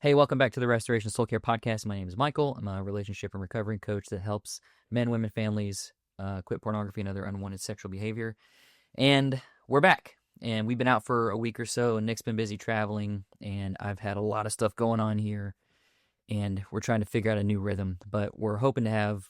Hey, welcome back to the Restoration Soul Care Podcast. My name is Michael. I'm a relationship and recovery coach that helps men, women, families quit pornography and other unwanted sexual behavior. And we're back. And we've been out for a week or so, and Nick's been busy traveling, and I've had a lot of stuff going on here, and we're trying to figure out a new rhythm. But we're hoping to have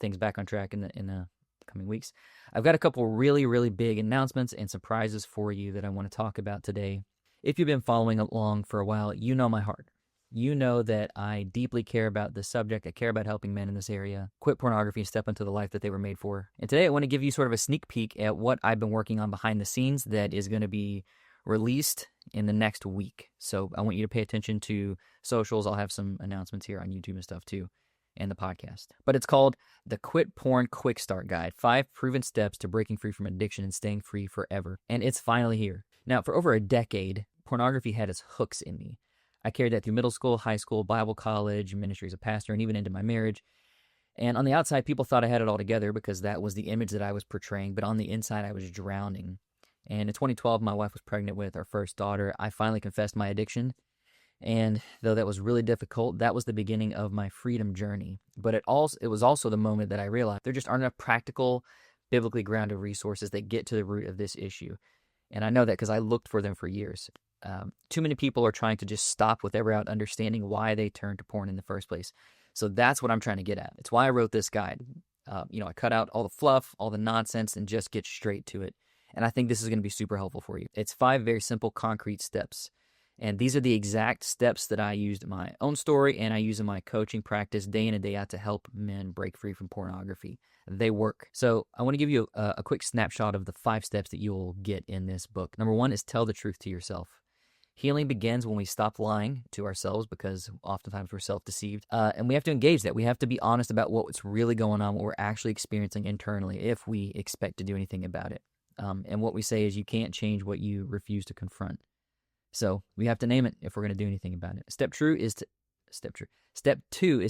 things back on track in the coming weeks. I've got a couple really, really big announcements and surprises for you that I want to talk about today. If you've been following along for a while, you know my heart. You know that I deeply care about this subject. I care about helping men in this area quit pornography and step into the life that they were made for. And today I want to give you sort of a sneak peek at what I've been working on behind the scenes that is going to be released in the next week. So I want you to pay attention to socials. I'll have some announcements here on YouTube and stuff too, and the podcast. But it's called the Quit Porn Quick Start Guide, 5 proven steps to breaking free from addiction and staying free forever. And it's finally here. Now, for over a decade, pornography had its hooks in me. I carried that through middle school, high school, Bible college, ministry as a pastor, and even into my marriage. And on the outside, people thought I had it all together because that was the image that I was portraying. But on the inside, I was drowning. And in 2012, my wife was pregnant with our first daughter. I finally confessed my addiction. And though that was really difficult, that was the beginning of my freedom journey. But it was also the moment that I realized there just aren't enough practical, biblically grounded resources that get to the root of this issue. And I know that because I looked for them for years. Too many people are trying to just stop without understanding why they turned to porn in the first place. So that's what I'm trying to get at. It's why I wrote this guide. I cut out all the fluff, all the nonsense, and just get straight to it. And I think this is going to be super helpful for you. It's 5 very simple, concrete steps. And these are the exact steps that I used in my own story and I use in my coaching practice day in and day out to help men break free from pornography. They work. So I want to give you a quick snapshot of the 5 steps that you'll get in this book. Number 1 is tell the truth to yourself. Healing begins when we stop lying to ourselves because oftentimes we're self-deceived. And we have to engage that. We have to be honest about what's really going on, what we're actually experiencing internally if we expect to do anything about it. And what we say is you can't change what you refuse to confront. So we have to name it if we're going to do anything about it. Step 2 is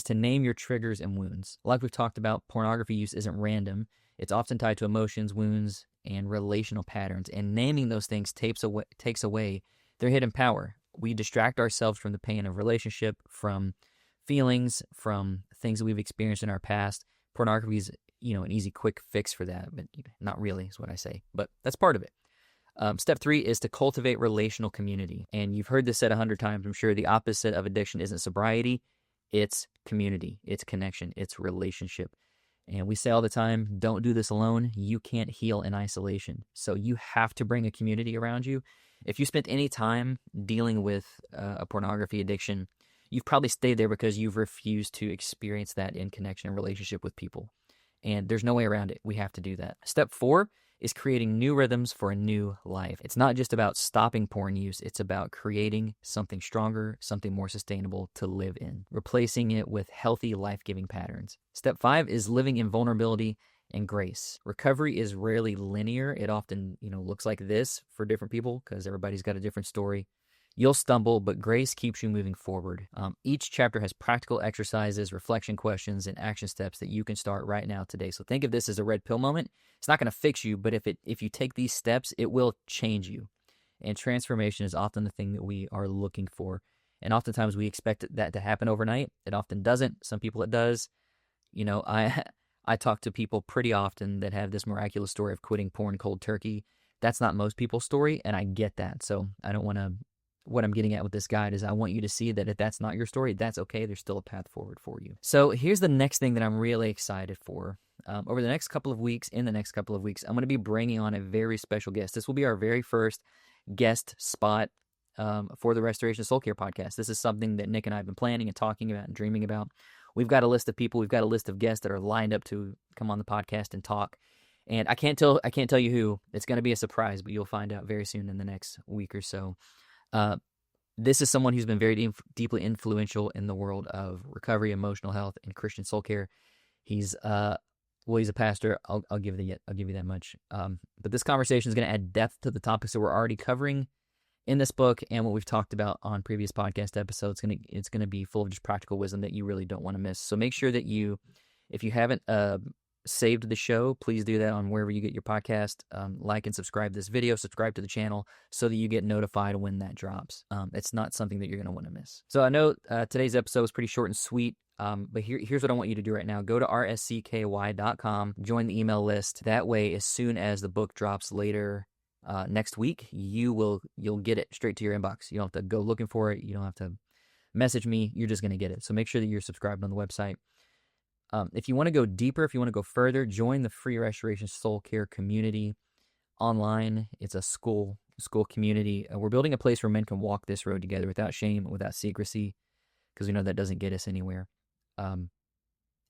to name your triggers and wounds. Like we've talked about, pornography use isn't random. It's often tied to emotions, wounds, and relational patterns. And naming those things takes away their hidden power. We distract ourselves from the pain of relationship, from feelings, from things that we've experienced in our past. Pornography is, an easy, quick fix for that, but not really is what I say. But that's part of it. Step 3 is to cultivate relational community. And you've heard this said 100 times, I'm sure. The opposite of addiction isn't sobriety. It's community. It's connection. It's relationship. And we say all the time, don't do this alone. You can't heal in isolation. So you have to bring a community around you. If you spent any time dealing with a pornography addiction, you've probably stayed there because you've refused to experience that in connection and relationship with people. And there's no way around it. We have to do that. Step 4 is creating new rhythms for a new life. It's not just about stopping porn use. It's about creating something stronger, something more sustainable to live in, replacing it with healthy, life-giving patterns. Step 5 is living in vulnerability and grace. Recovery is rarely linear. It often, looks like this for different people because everybody's got a different story. You'll stumble, but grace keeps you moving forward. Each chapter has practical exercises, reflection questions, and action steps that you can start right now today. So think of this as a red pill moment. It's not going to fix you, but if you take these steps, it will change you. And transformation is often the thing that we are looking for. And oftentimes we expect that to happen overnight. It often doesn't. Some people it does. I talk to people pretty often that have this miraculous story of quitting porn cold turkey. That's not most people's story, and I get that. So what I'm getting at with this guide is I want you to see that if that's not your story, that's okay. There's still a path forward for you. So here's the next thing that I'm really excited for. In the next couple of weeks, I'm going to be bringing on a very special guest. This will be our very first guest spot for the Restoration Soul Care podcast. This is something that Nick and I have been planning and talking about and dreaming about. We've got a list of people. We've got a list of guests that are lined up to come on the podcast and talk. And I can't tell you who. It's going to be a surprise, but you'll find out very soon in the next week or so. This is someone who's been very deeply influential in the world of recovery, emotional health, and Christian soul care. He's a pastor. I'll give you that much. But this conversation is going to add depth to the topics that we're already covering in this book and what we've talked about on previous podcast episodes. It's going to be full of just practical wisdom that you really don't want to miss. So make sure that if you haven't saved the show, please do that on wherever you get your podcast. Like and subscribe to this video, subscribe to the channel so that you get notified when that drops. It's not something that you're going to want to miss. So I know today's episode was pretty short and sweet, but here's what I want you to do right now. Go to rscky.com, join the email list. That way, as soon as the book drops later next week, you'll get it straight to your inbox. You don't have to go looking for it. You don't have to message me. You're just going to get it. So make sure that you're subscribed on the website. If you want to go deeper, if you want to go further, join the Free Restoration Soul Care community online. It's a school community. We're building a place where men can walk this road together without shame, without secrecy, because we know that doesn't get us anywhere. And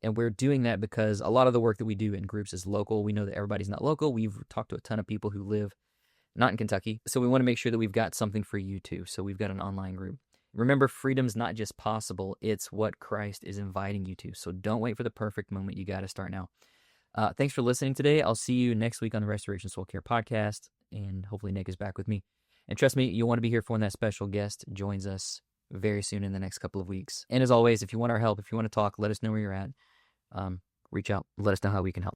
we're doing that because a lot of the work that we do in groups is local. We know that everybody's not local. We've talked to a ton of people who live not in Kentucky. So we want to make sure that we've got something for you too. So we've got an online group. Remember, freedom's not just possible, it's what Christ is inviting you to. So don't wait for the perfect moment. You got to start now. Thanks for listening today. I'll see you next week on the Restoration Soul Care podcast, and hopefully Nick is back with me. And trust me, you'll want to be here for when that special guest joins us very soon in the next couple of weeks. And as always, if you want our help, if you want to talk, let us know where you're at. Reach out. Let us know how we can help.